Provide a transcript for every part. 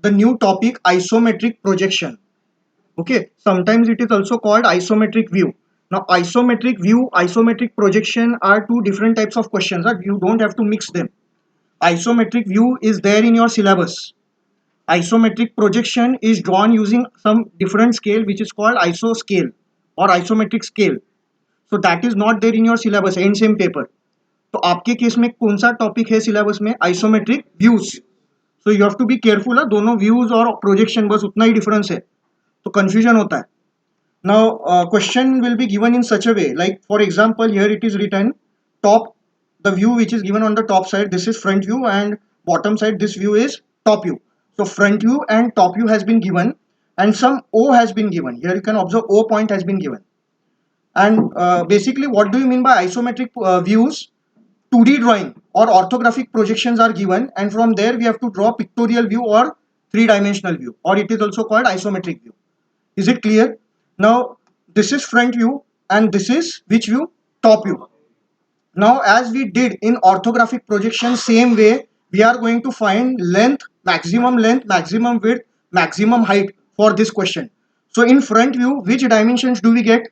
the new topic isometric projection. Okay, sometimes it is also called isometric view. Now isometric view, isometric projection are two different types of questions. You don't have to mix them. Isometric view is there in your syllabus. Isometric projection is drawn using some different scale which is called iso scale or isometric scale. So that is not there in your syllabus in same paper. तो आपके case में कौन सा topic है syllabus में? Isometric views. So you have to be careful है, दोनों views और प्रोजेक्शन बस उतना ही डिफरेंस है, तो कंफ्यूजन होता है. Now question will be given in such a way, like for example here it is written top, the view which is given on the top side, this is front view, and bottom side this view is top view. So front view and top view has been given, and some O has been given. Here you can observe O point has been given. And basically what do you mean by isometric views? 2D drawing or orthographic projections are given, and from there we have to draw pictorial view or three-dimensional view, or it is also called isometric view. Is it clear? Now this is front view and this is which view? Top view. Now as we did in orthographic projection, same way we are going to find length, maximum width, maximum height for this question. So in front view, which dimensions do we get?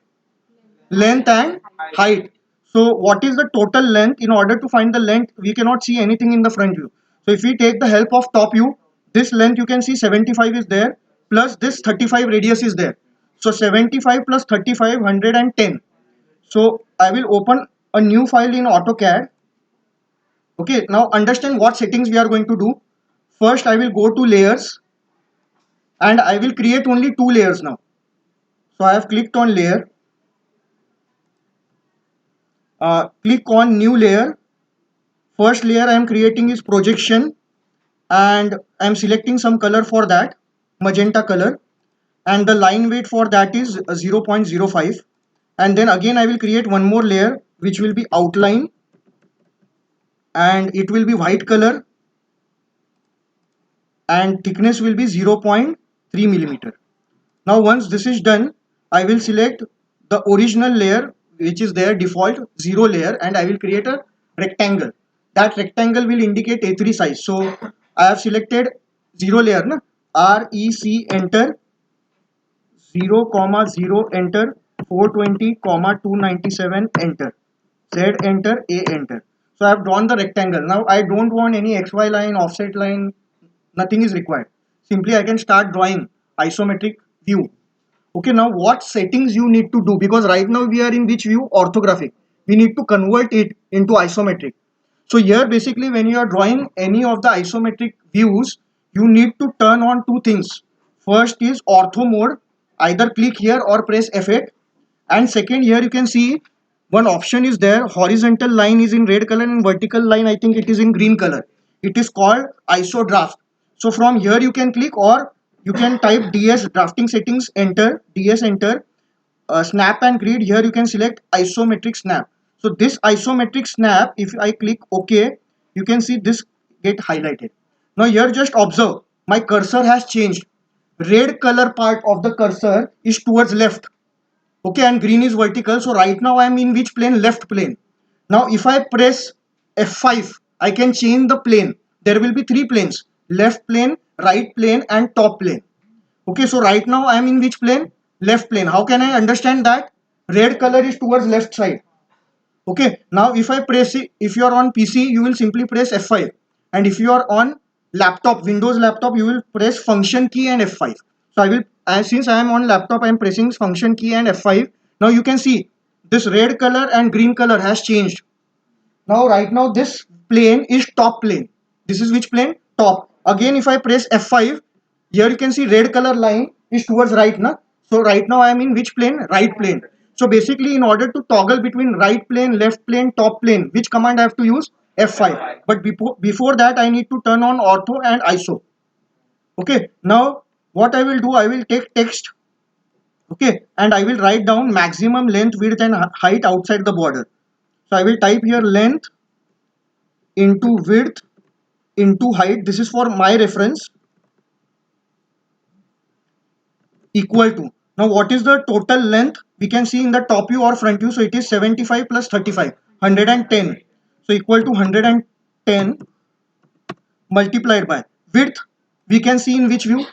Length and height. So what is the total length? In order to find the length, we cannot see anything in the front view. So if we take the help of top view, this length you can see 75 is there, plus this 35 radius is there. So 75 plus 35, 110. So I will open a new file in AutoCAD. Okay, now understand what settings we are going to do. First I will go to layers and I will create only two layers now. So I have clicked on layer. Click on new layer. First layer I am creating is projection, and I am selecting some color for that, magenta color, and the line weight for that is 0.05. And then again I will create one more layer which will be outline, and it will be white color, and thickness will be 0.3 millimeter. Now once this is done, I will select the original layer which is there, default zero layer, and I will create a rectangle. That rectangle will indicate A3 size. So I have selected zero layer, na? REC, enter, 0, 0, enter, 420, 297, enter, Z, enter, A, enter. So I have drawn the rectangle. Now I don't want any XY line, offset line, nothing is required. Simply I can start drawing isometric view. Okay, now what settings you need to do, because right now we are in which view? Orthographic. We need to convert it into isometric. So here basically when you are drawing any of the isometric views, you need to turn on two things. First is ortho mode, either click here or press F8, and second, here you can see one option is there, horizontal line is in red color and vertical line I think it is in green color. It is called iso draft. So from here you can click, or you can type DS drafting settings, enter, DS, enter, snap and grid. Here you can select isometric snap. So this isometric snap, if I click OK, you can see this get highlighted. Now here just observe, my cursor has changed. Red color part of the cursor is towards left, okay, and green is vertical. So right now I am in which plane? Left plane. Now if I press F5, I can change the plane. There will be three planes: left plane, right plane, and top plane. Okay, so right now I am in which plane? Left plane. How can I understand that? Red color is towards left side. Okay, now if I press it, if you are on PC, you will simply press F5, and if you are on laptop, Windows laptop, you will press function key and F5. So I will, since I am on laptop, I am pressing function key and F5. Now you can see this red color and green color has changed. Now right now this plane is top plane. This is which plane? Top. Again if I press F5, here you can see red color line is towards right, na? So right now I am in which plane? Right plane. So basically in order to toggle between right plane, left plane, top plane, which command I have to use? F5. But before that I need to turn on ortho and iso. Okay, now what I will do, I will take text, okay, and I will write down maximum length, width and height outside the border. So I will type here length into width into height, this is for my reference, equal to. Now what is the total length? We can see in the top view or front view. So it is 75 plus 35, 110. So equal to 110 multiplied by width. we can see in which view?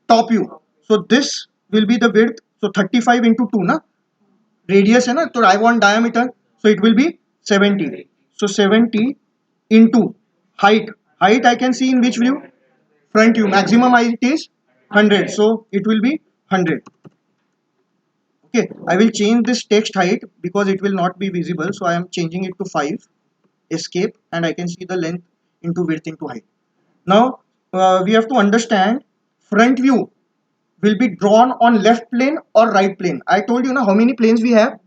Top view. So this will be the width. So 35 into 2 na, radius है ना, तो I want diameter, so it will be 70. So 70 into height. Height I can see in which view? Front view. Maximum height is 100, so it will be 100. Okay, I will change this text height because it will not be visible, so I am changing it to 5. Escape, and I can see the length into width into height. Now we have to understand front view will be drawn on left plane or right plane. I told you now how many planes we have?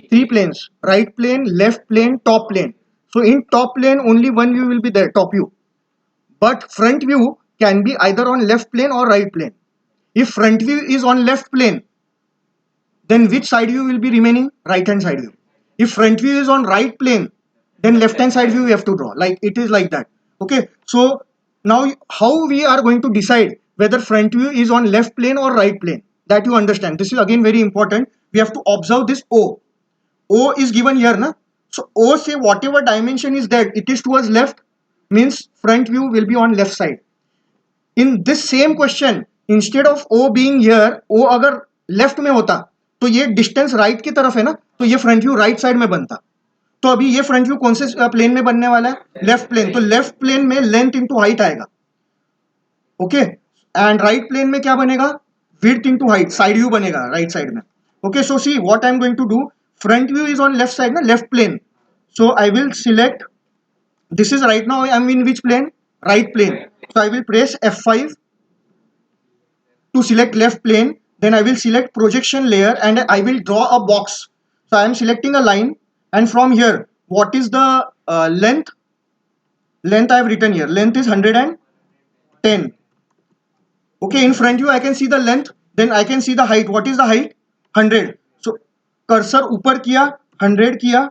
3 planes: right plane, left plane, top plane. So in top plane only one view will be there, top view. But front view can be either on left plane or right plane. If front view is on left plane, then which side view will be remaining? Right hand side view. If front view is on right plane, then left hand side view we have to draw. Like it is like that. Okay, so now how we are going to decide whether front view is on left plane or right plane, that you understand. This is again very important. We have to observe this O. O is given here na, so O say whatever dimension is there, it is towards left, means front view will be on left side. In this same question, instead of O being here, O अगर left में होता तो ये distance right की तरफ है ना, तो ये फ्रंट व्यू राइट साइड में बनता. तो अभी ये फ्रंट व्यू कौन से प्लेन में बनने वाला है? Left plane. तो लेफ्ट प्लेन में लेंथ इंटू हाइट आएगा. ओके, एंड राइट प्लेन में क्या बनेगा? Width into height, side view बनेगा राइट साइड में. Okay, so see what I am going to do. Front view is on left side ना, left plane. So I will select, this is right now I am in which plane? Right plane. So I will press F5 to select left plane. Then I will select projection layer and I will draw a box. So I am selecting a line, and from here what is the length? Length I have written here. Length is 110. Okay, in front view I can see the length. Then I can see the height. What is the height? 100. So cursor ऊपर किया, 100 किया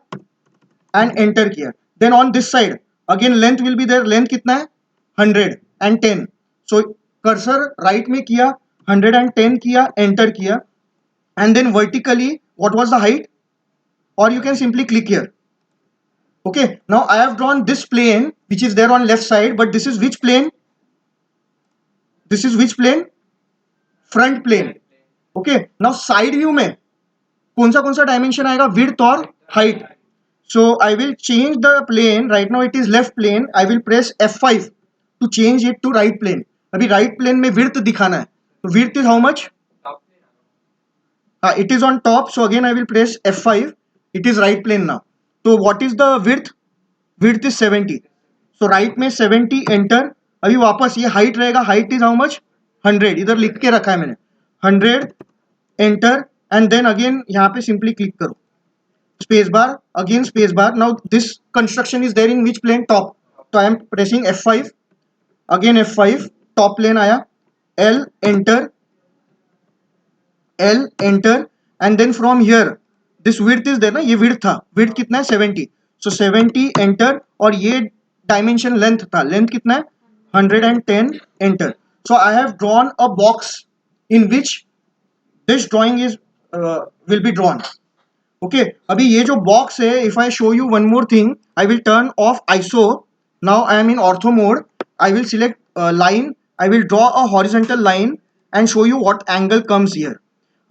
and enter किया. Then on this side again length will be there. Length कितना है? 110. So cursor right में किया, 110 किया, enter किया, and then vertically what was the height? Or you can simply click here. Okay, now I have drawn this plane which is there on left side, but this is which plane? This is which plane? Front plane. Okay, now side view में कौन सा dimension आएगा? Width और height. So I will change the plane. Right now it is left plane. I will press F5 to change it to right plane. अभी right plane में width दिखाना है. So width is how much? It is on top. So again I will press F5. It is right plane now. So what is the width? Width is 70. So right में 70 enter. अभी वापस ये height रहेगा. Height is how much? 100. इधर लिख के रखा है मैंने. 100 enter, and then again यहाँ पे simply click करो. Space bar, again space bar. Now this construction is there in which plane? Top. So I am pressing F5, again F5, top plane आया, L enter, L enter, and then from here this width is there ना, ये width था, width कितना है? 70. So 70 enter, और ये dimension length था, length कितना है? 110 enter. So I have drawn a box in which this drawing is will be drawn. Okay, अभी ये जो बॉक्स है, if I show you one more thing, I will turn off ISO. Now I am in ortho mode. I will select line. I will draw a horizontal line and show you what angle comes here.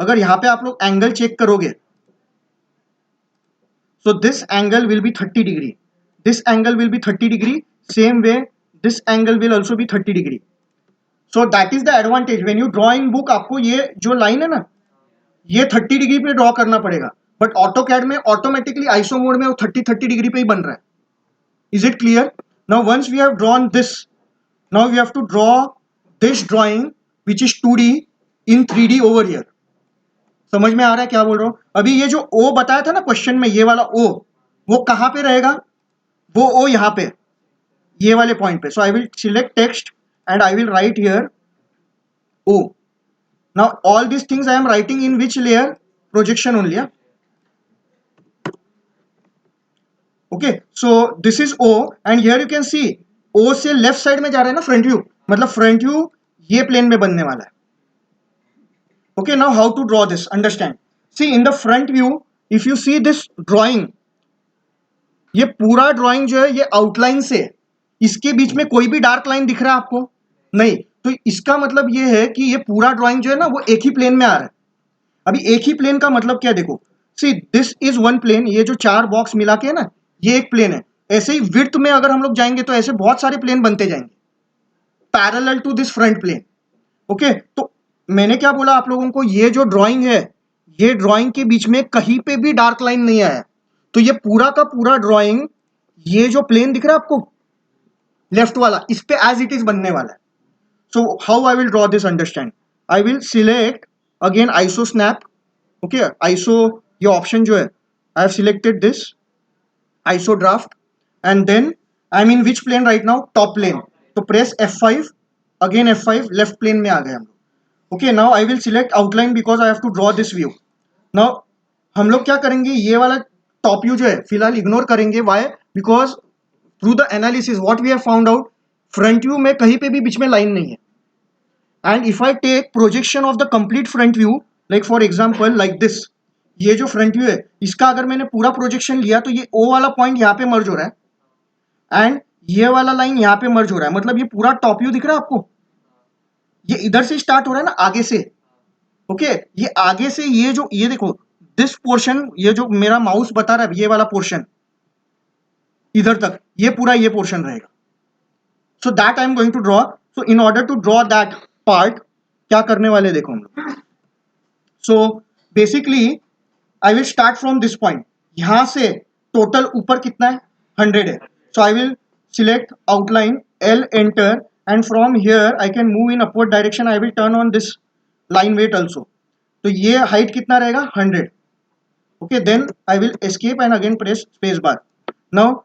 अगर यहाँ पे आप लोग angle check करोगे, so this angle will be 30 degree. This angle will be 30 degree. Same way, this angle will also be 30 degree. So that is the advantage. When you draw in book, आपको ये जो line है ना, ये 30 degree पे draw करना पड़ेगा. But AutoCAD में ऑटोमेटिकली आइसो मोड में वो 30 डिग्री पे ही बन रहा है. Is it clear? Now once we have drawn this, now we have to draw this drawing which is 2D in 3D over here. समझ में आ रहा है क्या बोल रहा हूं? अभी ये जो O बताया था ना क्वेश्चन में, ये वाला O, वो कहां पे रहेगा? वो O यहां पे, ये वाले पॉइंट पे. So I will select text and I will write here O. Now all these things I am writing in which layer? Projection only. Yeah? Okay, so this is O, and here you can see O से left side में जा रहा है ना front view, मतलब front view ये plane में बनने वाला है. Okay, now how to draw this? Understand. See in the front view, if you see this drawing, ये पूरा ड्राइंग जो है ये आउटलाइन से, इसके बीच में कोई भी डार्क लाइन दिख रहा है आपको? नहीं. तो इसका मतलब ये है कि ये पूरा ड्राइंग जो है ना वो एक ही प्लेन में आ रहा है। अभी एक ही प्लेन का मतलब क्या, देखो see this is one plane, ये जो चार बॉक्स मिला के है ना ये एक प्लेन है। ऐसे ही विड्थ में अगर हम लोग जाएंगे तो ऐसे बहुत सारे प्लेन बनते जाएंगे parallel to this front plane. Okay, तो मैंने क्या बोला आप लोगों को, ये जो ड्राइंग है ये ड्राइंग के बीच में कहीं पे भी डार्क लाइन नहीं आया। तो ये पूरा का पूरा ड्राइंग, ये जो प्लेन दिख रहा है आपको लेफ्ट वाला, इस पे एज इट इज बनने वाला है। So how I will draw this, understand. I will select again iso snap. Okay, iso ये ऑप्शन जो है, I have selected this iso draft and then I am in which plane right now, top plane. तो press F5, again F5, left plane में आ गए हम लोग। Okay, now I will select outline because I have to draw this view. Now हम लोग क्या करेंगे, ये वाला टॉप व्यू जो है फिलहाल इग्नोर करेंगे। Why? Because through the analysis what we have found out, front view में कहीं पे भी बीच में लाइन नहीं है। And if I take projection of the complete front view, like for example like this, ये जो फ्रंट व्यू है इसका अगर मैंने पूरा प्रोजेक्शन लिया तो ये ओ वाला पॉइंट यहाँ पे मर्ज हो रहा है एंड ये वाला लाइन यहाँ पे मर्ज हो रहा है। मतलब ये पूरा टॉप व्यू दिख रहा है आपको, ये इधर से स्टार्ट हो रहा है ना, आगे से। ओके, ये आगे से ये जो, ये देखो दिस पोर्शन, ये जो मेरा माउस बता रहा है ये वाला पोर्शन इधर तक, ये पूरा ये पोर्शन रहेगा। So that I am going to draw. So in order to draw that part, क्या करने वाले देखो हम लोग। So basically I will start from this point, यहां से टोटल ऊपर कितना है, 100 है। So I will select outline, L enter, and from here I can move in upward direction. I will turn on this line weight also. तो ये height कितना रहेगा, 100। Okay, then I will escape and again press space bar. Now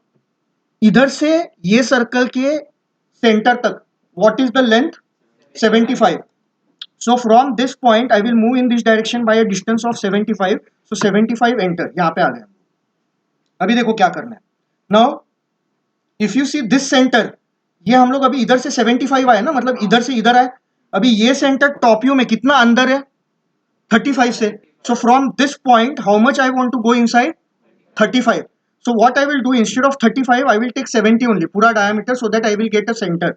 इधर से ये circle के centre तक what is the length, 75। So from this point I will move in this direction by a distance of 75। So 75 enter, यहाँ पे आ गया। अभी देखो क्या करना है। Now if you see this centre, ये हम लोग अभी इधर से 75 आए ना, मतलब इधर से इधर आए। अभी ये सेंटर टॉप व्यू में कितना अंदर है, 35 से। So from this point how much I want to go inside, 35। So what I will do, instead of 35 I will take 70 only, पूरा diameter, so that I will get a center.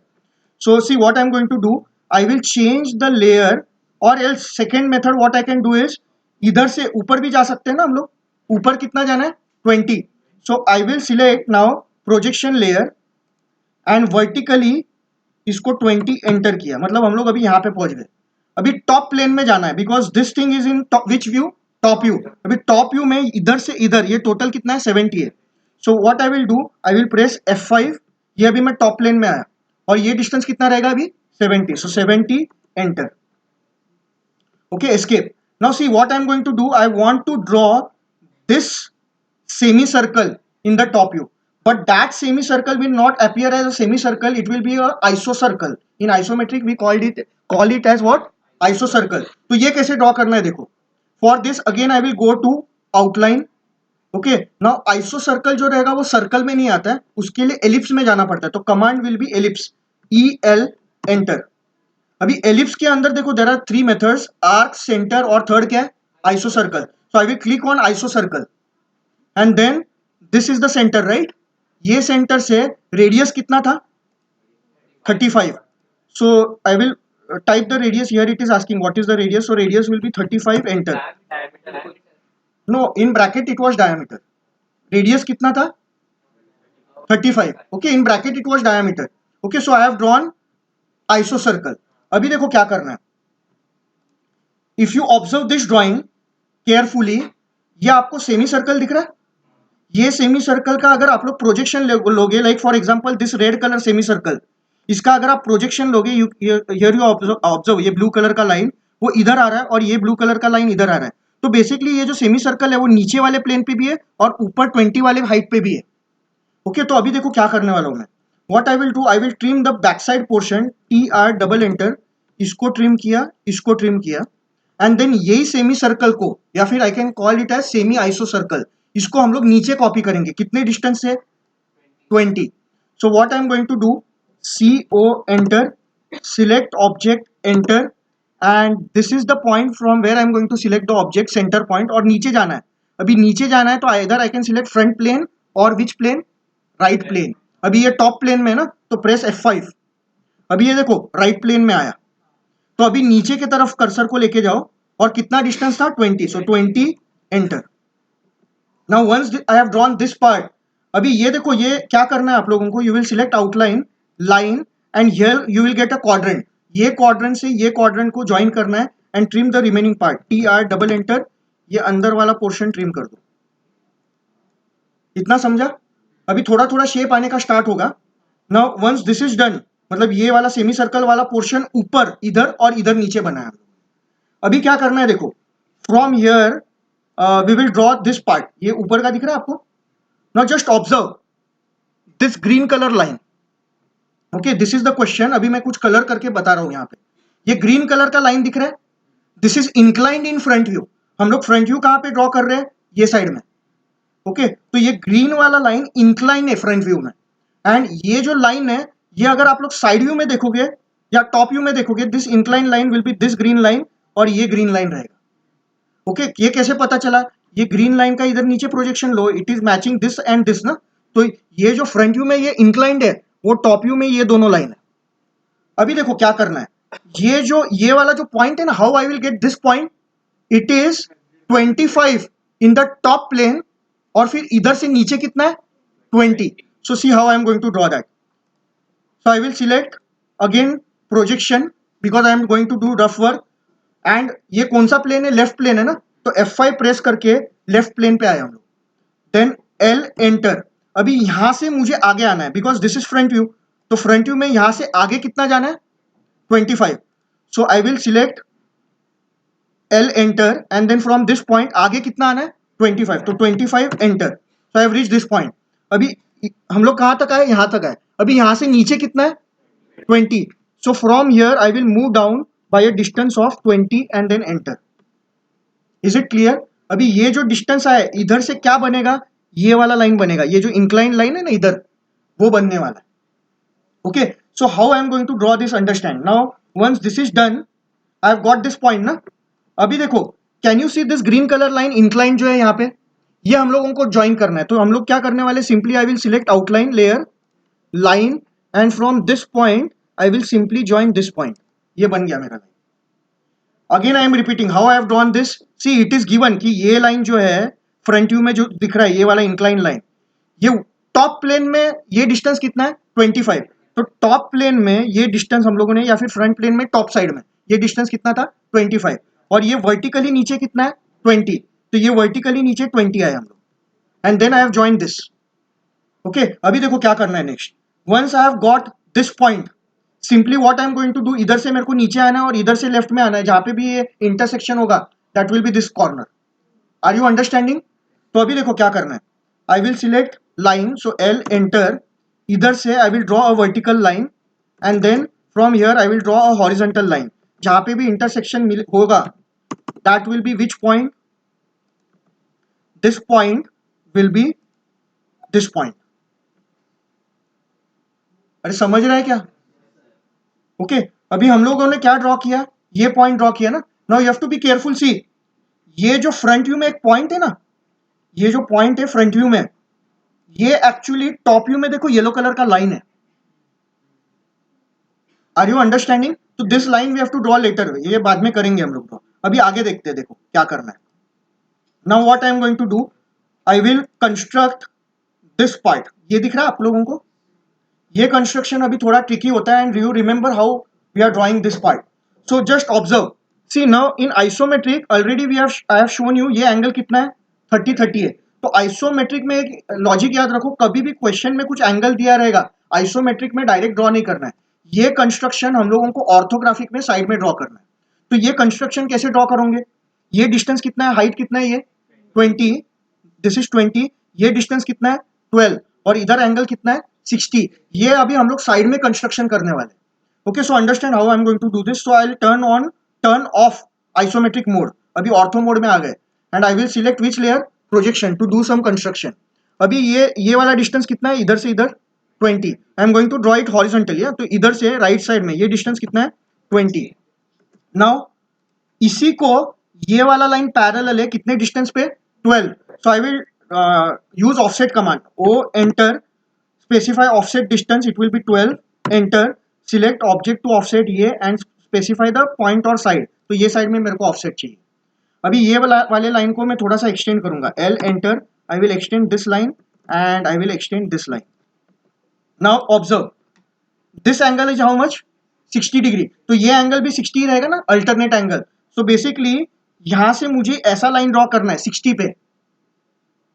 So see what I am going to do, I will change the layer, or else second method what I can do is, इधर से ऊपर भी जा सकते हैं ना हम लोग, ऊपर कितना जाना है, 20। So I will select now projection layer and vertically इसको 20 एंटर किया, मतलब हम लोग अभी यहाँ पे पहुंच गए। अभी टॉप प्लेन में जाना है because this thing is in which view, top view. अभी टॉप व्यू में इधर से इधर ये टोटल कितना है, 70 है। सो what I will do, I will press F5, ये अभी मैं टॉप प्लेन में आया और ये डिस्टेंस कितना रहेगा अभी, 70। So 70 enter. Okay, escape. Now see what I am going to do, I want to draw this semicircle in the top view, but that semicircle will not appear as a semicircle, it will be a isocircle. In isometric we call it as what, isocircle. तो ये कैसे draw करना है देखो। For this again I will go to outline. Okay, now isocircle जो रहेगा वो circle में नहीं आता है, उसके लिए एलिप्स में जाना पड़ता है। तो command will be ellipse, EL enter. अभी एलिप्स के अंदर देखो there are 3 methods, arc, centre और थर्ड क्या है, isocircle. So I will click on isocircle and then this is the centre, right. ये सेंटर से रेडियस कितना था, 35। So I will type the radius, here it is asking what is the radius, so radius will be 35 enter. No, in bracket it was diameter, radius कितना था, 35। Okay, in bracket it was diameter. Okay, so I have drawn isocircle. अभी देखो क्या करना है, if you observe this drawing carefully, ये आपको semi circle दिख रहा है। ये सेमी सर्कल का अगर आप लोग प्रोजेक्शन लोगे, like for example this red colour semi circle, इसका अगर आप प्रोजेक्शन लोगे, हियर यू ऑब्जर्व, ये ब्लू कलर का लाइन वो इधर आ रहा है और ये ब्लू कलर का लाइन इधर आ रहा है। तो बेसिकली ये जो सेमी सर्कल है वो नीचे वाले प्लेन पे भी है और ऊपर 20 वाले हाइट पे भी है। ओके, तो अभी देखो क्या करने वाला हूं मैं। What I will do, I will trim the back side portion, TR double enter, इसको ट्रिम किया, इसको ट्रिम किया एंड देन यही सेमी सर्कल को, या फिर I can call it as semi iso circle, इसको हम लोग नीचे कॉपी करेंगे। कितने डिस्टेंस से, 20। So what I am going to do, CO enter, select object enter and this is the point from where I am going to select the object centre point, और नीचे जाना है। अभी नीचे जाना है तो इधर I can select front plane और विच प्लेन, राइट प्लेन। अभी ये टॉप प्लेन में है ना, तो प्रेस F5। अभी ये देखो राइट प्लेन में आया, तो अभी नीचे की तरफ कर्सर को लेके जाओ और कितना डिस्टेंस था 20, so 20 enter. Now once I have drawn this part, अभी ये देखो ये क्या करना है आप लोगों को, you will select outline line and here you will get a quadrant, ये क्वाड्रेंट से ये क्वाड्रेंट को ज्वाइन करना है and trim the remaining part, T R double enter, ये अंदर वाला पोर्शन ट्रिम कर दो। इतना समझा? अभी थोड़ा थोड़ा शेप आने का स्टार्ट होगा। Now once this is done, मतलब ये वाला सेमी सर्कल वाला पोर्शन ऊपर इधर और इधर नीचे बना है। अभी क्या करना है देखो, from here we will draw this part, ये ऊपर का दिख रहा है आपको? Now just observe this green colour line, okay this is the question, अभी मैं कुछ कलर करके बता रहा हूं यहाँ पे। ये ग्रीन कलर का लाइन दिख रहा है, this is inclined in front view, हम लोग फ्रंट व्यू कहाँ पे ड्रॉ कर रहे हैं, ये साइड में, ओके तो ये ग्रीन वाला लाइन इंक्लाइन है फ्रंट व्यू में, एंड ये जो लाइन है ये अगर आप लोग साइड व्यू में देखोगे या टॉप व्यू में देखोगे, this incline line will be this green line और ये ग्रीन लाइन रहेगा। ओके ये कैसे पता चला, ये ग्रीन लाइन का इधर नीचे projection low, it is matching this and this ना, तो ये जो फ्रंट व्यू में ये इंक्लाइंड है वो टॉप व्यू में ये दोनों लाइन है। अभी देखो क्या करना है, ये जो ये वाला जो पॉइंट है ना, how I will get this point, it is 25 in the top plane और फिर इधर से नीचे कितना है 20, so see how I am going to draw that. So I will select again projection because I am going to do rough work, and ये कौन सा प्लेन है, लेफ्ट प्लेन है ना, तो F5 प्रेस करके लेफ्ट प्लेन पे आए हम लोग, देन L एंटर। अभी यहां से मुझे आगे आना है because this is front view, तो फ्रंट व्यू में यहां से आगे कितना जाना है 25, so I will select L enter and then from this point आगे कितना आना है 25, तो 25 enter, so I have reached this point. अभी हम लोग कहां तक आए, यहां तक आए, अभी यहां से नीचे कितना है 20, so from here I will move down by a distance of 20 and then enter. Is it clear? अभी ये जो डिस्टेंस है इधर से क्या बनेगा, ये वाला लाइन बनेगा, ये जो इंक्लाइन लाइन है ना इधर वो बनने वाला है। Okay so how I am going to draw this, understand now once this is done I have got this point ना। अभी देखो can you see this green colour line incline जो है यहाँ पे, ये हम लोगों को ज्वाइन करना है, तो हम लोग क्या करने वाले, simply I will select outline layer line and from this point I will simply join this point, ये बन गया मेरा line. Again I am repeating how I have drawn this, see it is given कि ये line जो है front view में जो दिख रहा है ये वाला इंक्लाइन लाइन, ये टॉप प्लेन में ये डिस्टेंस कितना है 25, तो टॉप प्लेन में ये डिस्टेंस हम लोगों ने, या फिर फ्रंट प्लेन में टॉप साइड में ये डिस्टेंस कितना था 25, और ये वर्टिकली नीचे कितना है 20, तो ये वर्टिकली नीचे 20 आए हम लोग, and then I have join this. Okay अभी देखो क्या करना है next, once I have got this point, simply what I am going to do, इधर से मेरे को नीचे आना है और इधर से लेफ्ट में आना है, जहां पे भी ये इंटरसेक्शन होगा that will be this corner. Are you understanding? तो अभी देखो क्या करना है, I will select line, so L enter, इधर से I will draw a vertical line and then from here I will draw a horizontal line, जहां पे भी इंटरसेक्शन होगा that will be which point, this point will be this point. अरे समझ रहा है क्या? ओके अभी हम लोगों ने क्या ड्रॉ किया, ये पॉइंट ड्रॉ किया ना, now you have to be careful, see ये जो फ्रंट व्यू में एक पॉइंट है ना, ये जो पॉइंट है फ्रंट व्यू में, ये एक्चुअली टॉप व्यू में देखो येलो कलर का लाइन है। Are you understanding? तो this line we have to draw later, ये बाद में करेंगे हम लोग ड्रॉ, अभी आगे देखते हैं देखो क्या करना है। Now what I am going to do, I will construct this part, ये दिख रहा है आप लोगों को, ये कंस्ट्रक्शन अभी थोड़ा ट्रिकी होता है, and you remember how we are drawing this part, so just observe, see now in isometric already we have I have shown you ये एंगल कितना है 30-30 है, तो आइसोमेट्रिक में एक लॉजिक याद रखो, कभी भी क्वेश्चन में कुछ एंगल दिया रहेगा आइसोमेट्रिक में डायरेक्ट ड्रॉ नहीं करना है, ये कंस्ट्रक्शन हम लोगों को ऑर्थोग्राफिक में साइड में ड्रॉ करना है। तो ये कंस्ट्रक्शन कैसे ड्रॉ करोगे, ये डिस्टेंस कितना है, हाइट कितना है, ये 20, दिस इज 20, ये डिस्टेंस कितना है 12, और इधर एंगल कितना है 60, ये अभी हम लोग साइड में कंस्ट्रक्शन करने वाले। Okay so understand how I am going to do this, so I will turn off isometric mode, अभी ऑर्थो मोड में आ गए, and I will select which layer, projection, to do some construction. अभी ये वाला distance कितना है, इधर से इधर 20, I am going to draw it horizontally, तो इधर से राइट साइड में ये डिस्टेंस कितना है 20। नाउ इसी को ये वाला लाइन पैरेलल है कितने डिस्टेंस पे 12, so I will use offset command, O enter, specify offset distance, it will be 12, enter, select object to offset ये एंड स्पेसिफाई द पॉइंट और साइड, तो ये साइड में मेरे को ऑफसेट चाहिए। अभी ये वाले लाइन को मैं थोड़ा सा एक्सटेंड करूंगा, L enter, I will extend this line and I will extend this line. Now observe this angle is how much, 60 degree, तो ये एंगल भी 60 रहेगा ना, अल्टरनेट एंगल। सो बेसिकली यहां से मुझे ऐसा लाइन ड्रॉ करना है 60 पे।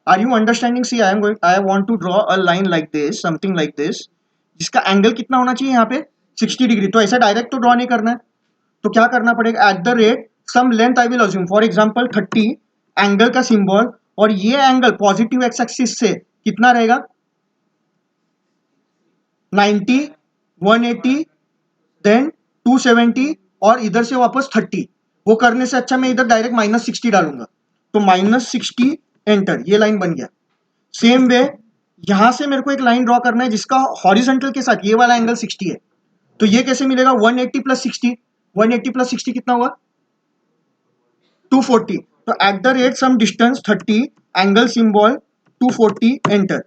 Are you understanding? See I want to draw a line like this, something like this, जिसका एंगल कितना होना चाहिए यहाँ पे 60 डिग्री। तो ऐसा डायरेक्ट तो ड्रॉ नहीं करना है, तो क्या करना पड़ेगा, at the rate some length I will assume, for example 30 angle का सिंबल, और ये एंगल पॉजिटिव एक्स एक्सिस से कितना रहेगा 90, 180, देन 270 और इधर से वापस 30। वो करने से अच्छा मैं इधर डायरेक्ट -60 डालूंगा, तो -60 एंटर, ये लाइन बन गया। सेम वे यहां से मेरे को एक लाइन ड्रॉ करना है जिसका हॉरिजॉन्टल के साथ ये वाला एंगल 60 है, तो ये कैसे मिलेगा, 180 प्लस 60, 180 प्लस 60 कितना हुआ 240। तो at the rate some distance 30 angle symbol 240 enter.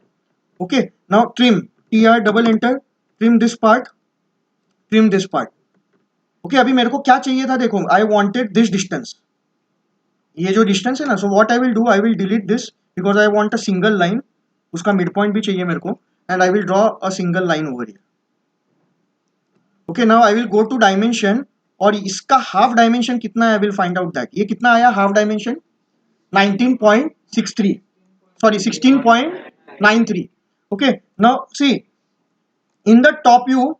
Okay now trim, TR double enter, trim this part, trim this part. Okay अभी मेरे को क्या चाहिए था, देखो आई वांटेड दिस डिस्टेंस, ये जो डिस्टेंस है ना, so what I will do, I will delete this because I want a single line, उसका मिड पॉइंट भी चाहिए मेरे को, and I will draw a single line over here. Okay now I will go to dimension, और इसका half dimension कितना है, I will find out that. ये कितना आया half dimension, 19.63, sorry 16.93। Okay now see in the top view,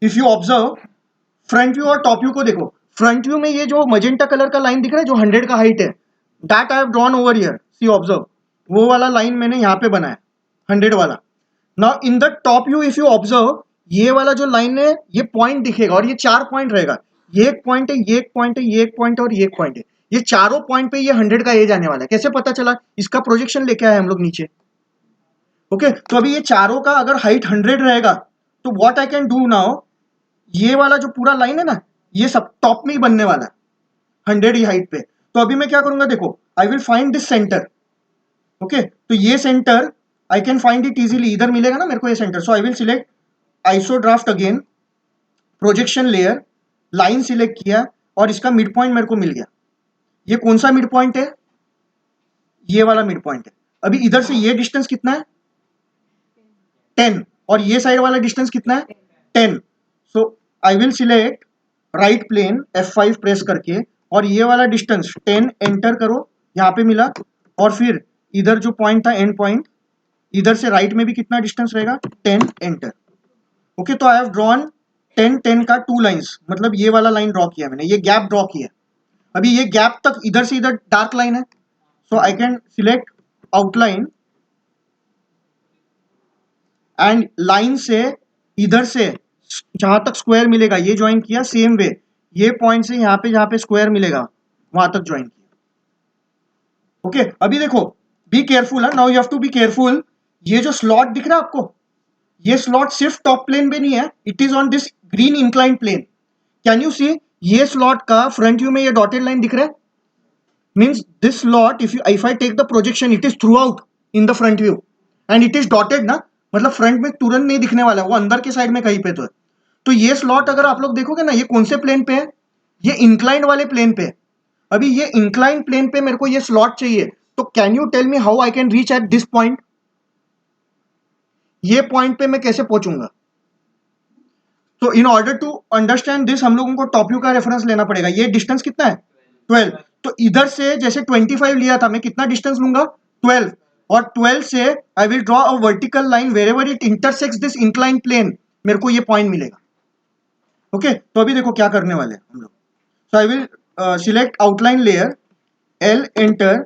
if you observe front view और top view को देखो, फ्रंट व्यू में ये जो मजेंटा कलर का लाइन दिख रहा है जो 100 का हाइट है, that I have drawn over here, see observe, वो वाला लाइन मैंने यहाँ पे बनाया 100 वाला। Now in the top view if you observe, ये वाला जो लाइन है ये पॉइंट दिखेगा, और ये 4 पॉइंट रहेगा, ये एक पॉइंट है, ये एक पॉइंट है, ये एक पॉइंट है और ये एक पॉइंट है, ये चारों पॉइंट पे ये 100 का एज आने वाला है। कैसे पता चला, इसका प्रोजेक्शन लेके आए हम लोग नीचे। ओके तो अभी ये चारों का अगर हाइट 100 रहेगा, तो what I can do now, ये वाला जो पूरा लाइन है ना, ये सब टॉप में ही बनने वाला है 100 ही हाइट पे। तो अभी मैं क्या करूंगा, देखो आई will find this centre. Okay तो ये centre I can find it easily, इधर मिलेगा ना मेरे को ये centre, so I will select iso draft again, projection layer, line select किया और इसका मिड पॉइंट मेरे को मिल गया। ये कौन सा मिड पॉइंट है, ये वाला मिड पॉइंट है। अभी इधर से ये डिस्टेंस कितना है 10, और ये साइड वाला डिस्टेंस कितना है 10। So I will select right plane, F5 press करके, और ये वाला डिस्टेंस 10 एंटर करो, यहाँ पे मिला, और फिर इधर जो पॉइंट था एंड पॉइंट, इधर से राइट में भी कितना डिस्टेंस रहेगा 10 एंटर। ओके तो आई हैव ड्रॉन 10 का 2 लाइंस, मतलब ये वाला लाइन ड्रॉ किया मैंने, ये गैप ड्रॉ किया। अभी ये गैप तक इधर से इधर डार्क लाइन है, so I can select outline, and line से इधर से जहां तक स्क्वायर मिलेगा ये ज्वाइन किया, सेम वे ये पॉइंट से यहाँ पे जहां पे स्क्वायर मिलेगा वहां तक ज्वाइन किया। ओके अभी देखो बी केयरफुल है, now you have to be careful, ये जो स्लॉट दिख रहा है आपको, ये स्लॉट सिर्फ टॉप प्लेन पे नहीं है, it is on this green incline plane. Can you see, ये स्लॉट का फ्रंट व्यू में ये डॉटेड लाइन दिख रहा है, means this slot if I take the projection it is throughout in the front view and it is dotted ना, मतलब front में तुरंत नहीं दिखने वाला है, वो अंदर के साइड में कहीं पे तो है। तो ये स्लॉट अगर आप लोग देखोगे ना, ये कौन से प्लेन पे है, ये इंक्लाइंड वाले प्लेन पे है। अभी ये इंक्लाइंड प्लेन पे मेरे को ये स्लॉट चाहिए, तो can you tell me how I can reach at this point, ये पॉइंट पे मैं कैसे पहुंचूंगा। तो in order to understand this हम लोगों को टॉप व्यू का रेफरेंस लेना पड़ेगा। ये डिस्टेंस कितना है 12, तो इधर से जैसे 25 लिया था, मैं कितना डिस्टेंस लूंगा 12, और 12 से I will draw a vertical line wherever it intersects this incline plane, मेरे को ये पॉइंट मिलेगा। ओके तो अभी देखो क्या करने वाले हैं हम लोग, so I will select outline layer, L enter,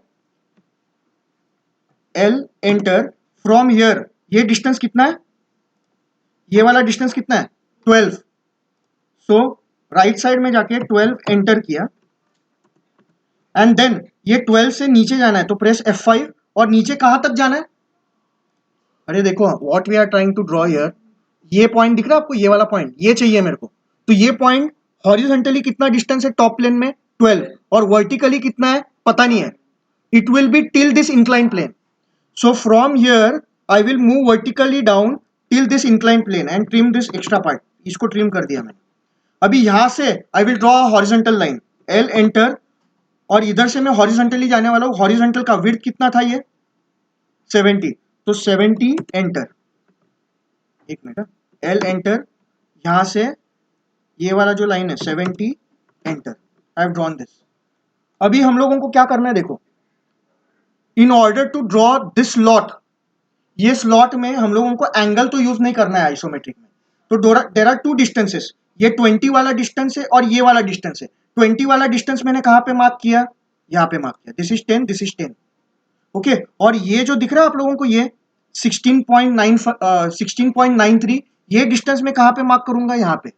L enter, from here ये डिस्टेंस कितना है, ये वाला डिस्टेंस कितना है 12। सो राइट साइड में जाके 12 एंटर किया, एंड देन ये 12 से नीचे जाना है, तो प्रेस F5, और नीचे कहां तक जाना है, अरे देखो what we are trying to draw here, ये पॉइंट दिख रहा है आपको, ये वाला पॉइंट ये चाहिए मेरे को। तो ये पॉइंट हॉरिजॉन्टली कितना डिस्टेंस है टॉप प्लेन में 12, और वर्टिकली कितना है पता नहीं है, it will be till this incline plane. So from here I will move vertically down till this inclined plane and trim this extra part, इसको ट्रिम कर दिया मैंने। अभी यहां से I will draw horizontal line, L enter, और इधर से मैं हॉरिजॉन्टली जाने वाला हूँ। हॉरिजॉन्टल का विड्थ कितना था ये 70, तो 70 एंटर, एक मिनट, एल एंटर, यहां से ये वाला जो लाइन है 70 enter, I have drawn this. अभी हम लोगों को क्या करना है देखो, in order to draw this slot, ये स्लॉट में हम लोगों को एंगल तो यूज नहीं करना है आइसोमेट्रिक में, तो देयर आर टू डिस्टेंसेस, ये 20 वाला डिस्टेंस है और ये वाला डिस्टेंस है। 20 वाला डिस्टेंस मैंने कहां पे मार्क किया, यहाँ पे मार्क किया, this is 10, this is 10, okay. और ये जो दिख रहा है आप लोगों को ये 16.93, ये डिस्टेंस में कहां पे मार्क करूंगा, यहाँ पे,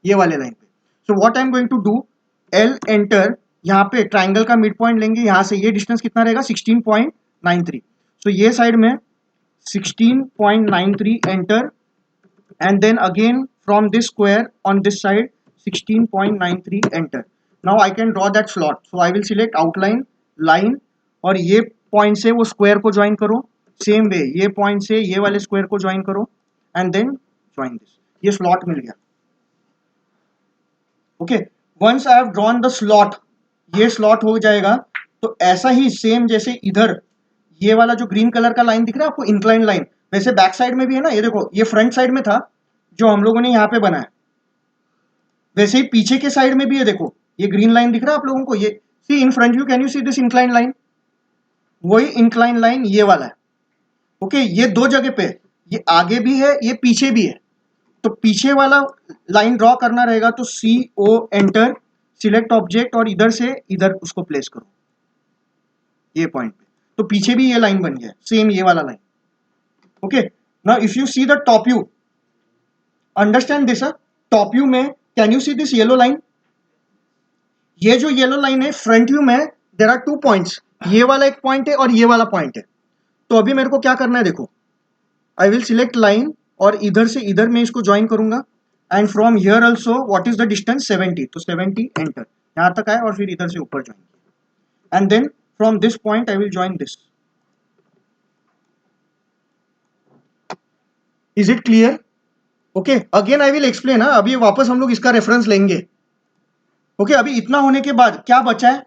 ये वाले लाइन पे। So what I am going to do, L enter, यहाँ पे ट्राइंगल का मिड पॉइंट लेंगे, यहाँ से ये डिस्टेंस कितना रहेगा 16.93, सो ये साइड में 16.93 enter, and then again from this square on this side 16.93 enter. Now I can draw that slot, so I will select outline line, और ये पॉइंट से वो स्क्वायर को ज्वाइन करो, सेम वे ये पॉइंट से ये वाले स्क्वायर को ज्वाइन करो, एंड देन ज्वाइन दिस, ये स्लॉट मिल गया, okay. Once I have drawn the slot, ये स्लॉट हो जाएगा, तो ऐसा ही सेम जैसे इधर ये वाला जो ग्रीन कलर का लाइन दिख रहा है आपको, इंक्लाइन लाइन, वैसे बैक साइड में भी है ना, ये देखो ये फ्रंट साइड में था जो हम लोगों ने यहाँ पे बनाया, वैसे ही पीछे के साइड में भी है, देखो ये ग्रीन लाइन दिख रहा है आप लोगों को, ये see in front view, can you see this incline line, वही इंक्लाइन लाइन ये वाला है, ओके। ये दो जगह पे, ये आगे भी है ये पीछे भी है, तो पीछे वाला लाइन ड्रॉ करना रहेगा, तो सी ओ एंटर, सिलेक्ट ऑब्जेक्ट, और इधर से इधर उसको प्लेस करो ये पॉइंट पे, तो पीछे भी ये लाइन बन गया, सेम ये वाला line, okay. Now if you see the top view, understand this, top view में can you see this yellow line, ये जो येलो लाइन है फ्रंट व्यू में देयर आर टू पॉइंट्स, ये वाला एक पॉइंट है और ये वाला पॉइंट है। तो अभी मेरे को क्या करना है देखो, आई विल सिलेक्ट लाइन, और इधर से इधर मैं इसको ज्वाइन करूंगा, and from here also what is the distance 70, तो 70 एंटर, यहां तक आए और फिर इधर से ऊपर join, and then from this point I will join this. Is it clear, okay. Again I will explain, अभी वापस हम लोग इसका रेफरेंस लेंगे, ओके। अभी इतना होने के बाद क्या बचा है,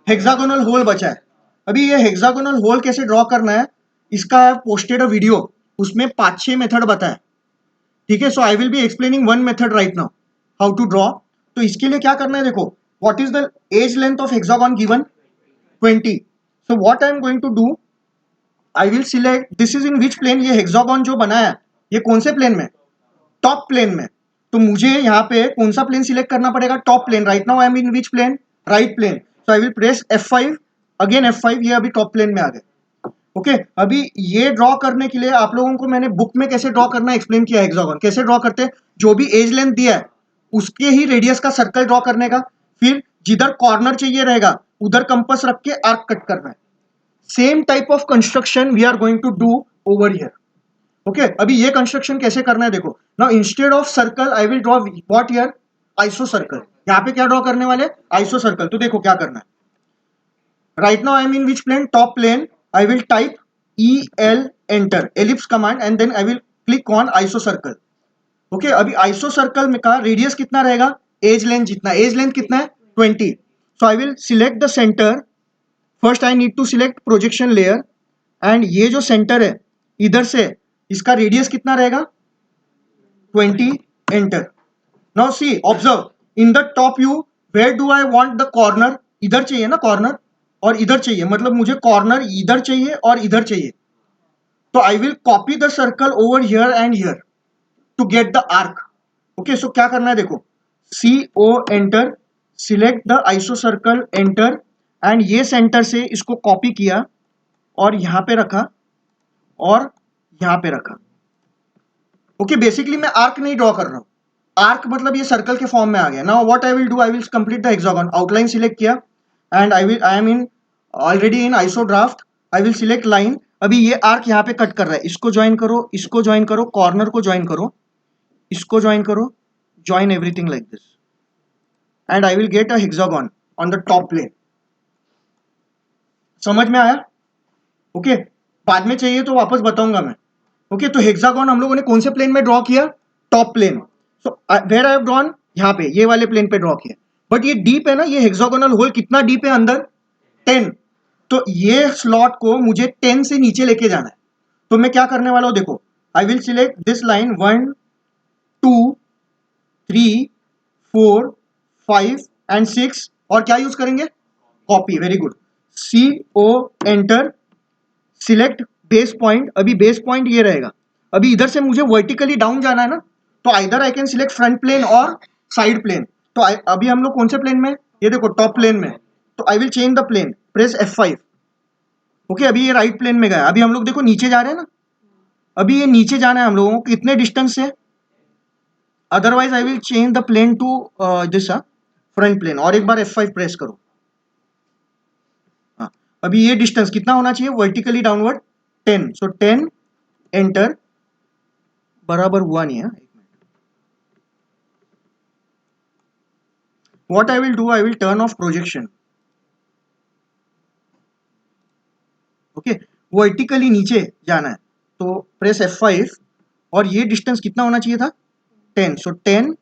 हेक्सागोनल होल बचा है। अभी ये हेक्सागोनल होल कैसे ड्रॉ करना है, इसका पोस्टेड अ वीडियो, उसमें 5-6 मेथड बताया, ठीक है। So I will be explaining one method right now, how to draw. तो इसके लिए क्या करना है देखो, what is the edge length of hexagon given 20, so what I am going to do, I will select, this is in which plane, ये hexagon जो बनाया ये कौन से प्लेन में, टॉप प्लेन में, तो मुझे यहाँ पे कौन सा प्लेन सिलेक्ट करना पड़ेगा, top plane. Right now I am in which plane, right plane, so I will press F5, again F5, ये अभी टॉप प्लेन में आ गए, ओके। अभी ये ड्रॉ करने के लिए आप लोगों को मैंने बुक में कैसे ड्रॉ करना एक्सप्लेन किया, हेक्सागोन कैसे ड्रॉ करते हैं, जो भी एज लेंथ दिया है उसके ही रेडियस का सर्कल ड्रॉ करने का, फिर जिधर कॉर्नर चाहिए रहेगा उधर कंपास रख के आर्क कट करना है। Same type of construction we are going to do over here, okay. अभी ये कंस्ट्रक्शन कैसे करना है देखो, now instead of circle I will draw what here, iso circle. यहाँ पे क्या ड्रॉ करने वाले, आइसो सर्कल। तो देखो क्या करना है, right now I am in which plane, top plane, I will type EL enter, ellipse command, and then I will click on iso circle, okay. अभी आइसो सर्कल में का रेडियस कितना रहेगा, एज लेंथ जितना, एज लेंथ कितना है 20, so I will select the centre, first I need to select projection layer, and ये जो सेंटर है इधर से इसका रेडियस कितना रहेगा 20 enter. Now see observe in the top view, where do I want the corner, इधर चाहिए ना कॉर्नर, और इधर चाहिए, मतलब मुझे कॉर्नर इधर चाहिए और इधर चाहिए, तो I will copy the circle over here and here to get the arc, okay. सो क्या करना है देखो, CO enter, select the iso circle enter, and ये सेंटर से इसको कॉपी किया और यहां पे रखा और यहां पे रखा, ओके। बेसिकली मैं आर्क नहीं ड्रॉ कर रहा हूं, आर्क मतलब ये सर्कल के फॉर्म में आ गया। Now what I will do, I will complete the hexagon, outline select किया, and I am in already in iso draft, I will select line. अभी ये आर्क यहाँ पे कट कर रहा है, इसको ज्वाइन करो, इसको ज्वाइन करो, कॉर्नर को ज्वाइन करो, इसको ज्वाइन करो, join everything like this, and I will get a hexagon on the top plane. समझ में आया, ओके। बाद में चाहिए तो वापस बताऊंगा मैं, ओके। तो हेक्सागन हम लोगों ने कौन से प्लेन में ड्रॉ किया, top plane. So where I have drawn, यहाँ पे ये वाले प्लेन पे ड्रॉ किया. बट ये डीप है ना, ये हेक्सागोनल होल कितना डीप है अंदर, 10. तो ये स्लॉट को मुझे 10 से नीचे लेके जाना है. तो मैं क्या करने वाला हूं, देखो आई will select this line 1 2 3 4 5 and 6 और क्या यूज करेंगे, copy. Very good. CO enter, select base point. अभी बेस पॉइंट ये रहेगा. अभी इधर से मुझे वर्टिकली डाउन जाना है ना, तो either I can select front plane और साइड प्लेन. तो अभी हम लोग कौन से प्लेन में, ये देखो टॉप प्लेन में. तो I will change the plane, press F5. Okay, अभी ये राइट प्लेन में गया. अभी हम लोग देखो नीचे जा रहे हैं ना, अभी ये नीचे जाना है हम लोगों को कितने डिस्टेंस से. Otherwise I will change the plane to this front plane. और एक बार F5 प्रेस करो. अभी ये डिस्टेंस कितना होना चाहिए वर्टिकली डाउनवर्ड, 10. सो 10 एंटर. बराबर हुआ नहीं है. What I will do, I will turn off projection. Okay, vertically नीचे जाना है तो प्रेस F5 और ये डिस्टेंस कितना होना चाहिए था, 10. सो 10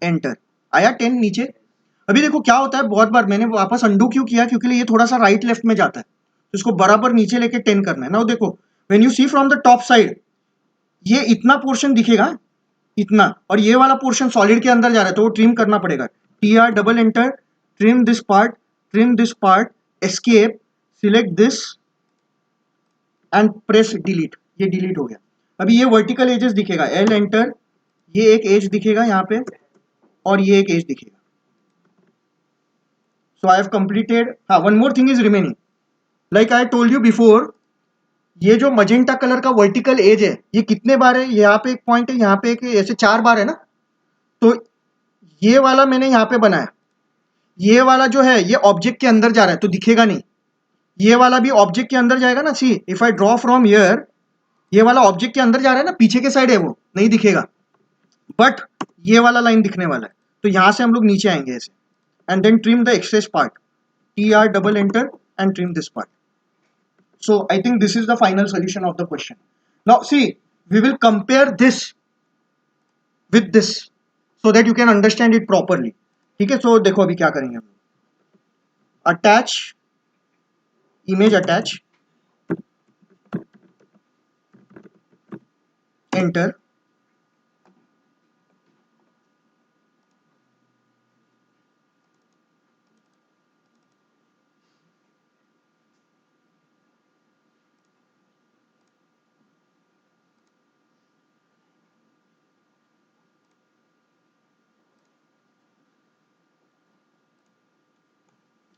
एंटर. आया 10 नीचे. अभी देखो क्या होता है, बहुत बार मैंने वापस अंडू क्यों किया, क्योंकि ये थोड़ा सा राइट लेफ्ट में जाता है, तो इसको बराबर नीचे लेके 10 करना है ना. देखो when you see from the top side, ये इतना पोर्शन दिखेगा इतना, और ये वाला पोर्शन सॉलिड के अंदर जा रहा है, तो वो ट्रिम करना पड़ेगा. TR double enter, trim this part, escape, select this and press delete. ये डिलीट हो गया. अभी ये वर्टिकल एजेस दिखेगा, L एंटर, ये एक एज दिखेगा यहाँ पे और ये एक एज दिखेगा. सो आई हैव कंप्लीटेड. हाँ, one more thing is remaining. Like I told you before, ये जो मजेंटा कलर का वर्टिकल एज है, ये कितने बार है, यहाँ पे एक पॉइंट है, यहाँ पे एक, ऐसे 4 बार है ना. तो ये वाला मैंने यहाँ पे बनाया, ये वाला जो है ये ऑब्जेक्ट के अंदर जा रहा है तो दिखेगा नहीं. ये वाला भी ऑब्जेक्ट के अंदर जाएगा ना. See if I draw from here, ये वाला ऑब्जेक्ट के अंदर जा रहा है ना, पीछे के साइड है, वो नहीं दिखेगा. बट ये वाला लाइन दिखने वाला है. तो यहां से हम लोग नीचे आएंगे ऐसे, and then trim the excess part. TR double enter and trim this part. So I think this is the final solution of the question. Now see, we will compare this with this so that you can understand it properly. ठीक है. So देखो अभी क्या करेंगे हम. Attach, image attach, enter.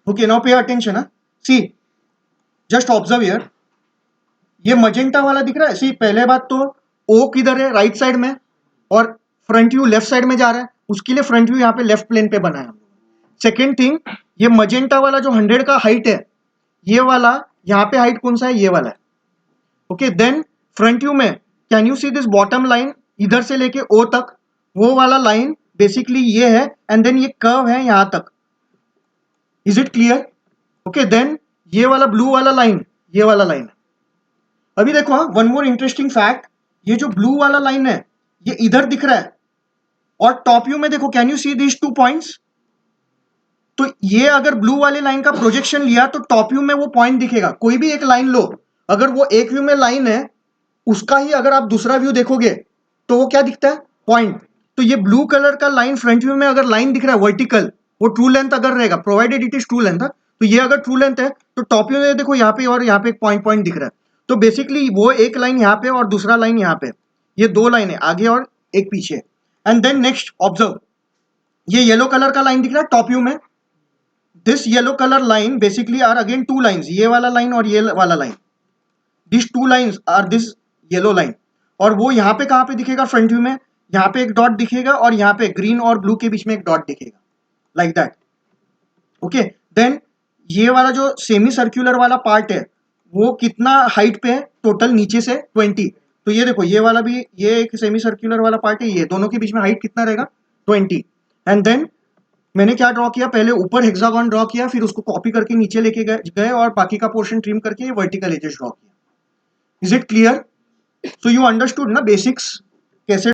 Okay, now pay attention. See, just observe here. ये magenta वाला दिख रहा है. सी पहले बात तो O किधर है, राइट साइड में, और फ्रंट व्यू लेफ्ट साइड में जा रहा है. उसके लिए फ्रंट व्यू यहाँ पे लेफ्ट प्लेन पे बनाया. सेकेंड थिंग, ये मजेंटा वाला जो 100 का हाइट है, ये वाला यहाँ पे हाइट कौन सा है, ये वाला है. ओके, देन फ्रंट व्यू में can you see this bottom line, इधर से लेके O तक, वो वाला लाइन बेसिकली ये है, एंड देन ये कर्व है यहाँ तक. Is it clear? Okay, then ये वाला ब्लू वाला लाइन, ये वाला लाइन है. अभी देखो, हाँ, वन मोर इंटरेस्टिंग फैक्ट, ये जो ब्लू वाला लाइन है ये इधर दिख रहा है, और टॉप व्यू में देखो, can you see this 2 points. तो ये अगर ब्लू वाले लाइन का प्रोजेक्शन लिया तो टॉप व्यू में वो पॉइंट दिखेगा. कोई भी एक लाइन लो, अगर वो एक व्यू में लाइन है, उसका ही अगर आप दूसरा व्यू देखोगे तो वो क्या दिखता है, पॉइंट. तो ये ब्लू कलर का लाइन फ्रंट व्यू में अगर लाइन दिख रहा है वर्टिकल, वो ट्रू लेंथ अगर रहेगा, provided it is true length, तो ये अगर ट्रू लेंथ है तो टॉप व्यू में देखो यहाँ पे और यहाँ पे एक पॉइंट दिख रहा है. तो बेसिकली वो एक लाइन यहाँ पे और दूसरा लाइन यहाँ पे, ये 2 लाइन है, आगे और एक पीछे. एंड देन नेक्स्ट ऑब्जर्व, ये येलो कलर का लाइन दिख रहा है टॉप व्यू में. This yellow colour line basically are again 2 lines, ये वाला लाइन और ये वाला line. This 2 lines are this yellow line. और वो यहाँ पे कहाँ पे दिखेगा, फ्रंट व्यू में यहाँ पे एक डॉट दिखेगा और यहाँ पे ग्रीन और ब्लू के बीच में एक डॉट दिखेगा, लाइक दैट. ओके, देन ये वाला जो सेमी सर्क्यूलर वाला पार्ट है वो कितना हाइट पे है टोटल, नीचे से 20. तो ये देखो, ये वाला भी, ये एक सेमी सर्क्यूलर वाला पार्ट है, ये दोनों के बीच में हाइट कितना रहेगा, 20. एंड देन मैंने क्या ड्रॉ किया, पहले ऊपर हेक्सागन ड्रॉ किया, फिर उसको कॉपी करके नीचे लेके गए और बाकी का पोर्शन ट्रिम करके वर्टिकल एजेस ड्रॉ किया. Is it clear? So you understood ना बेसिक्स कैसे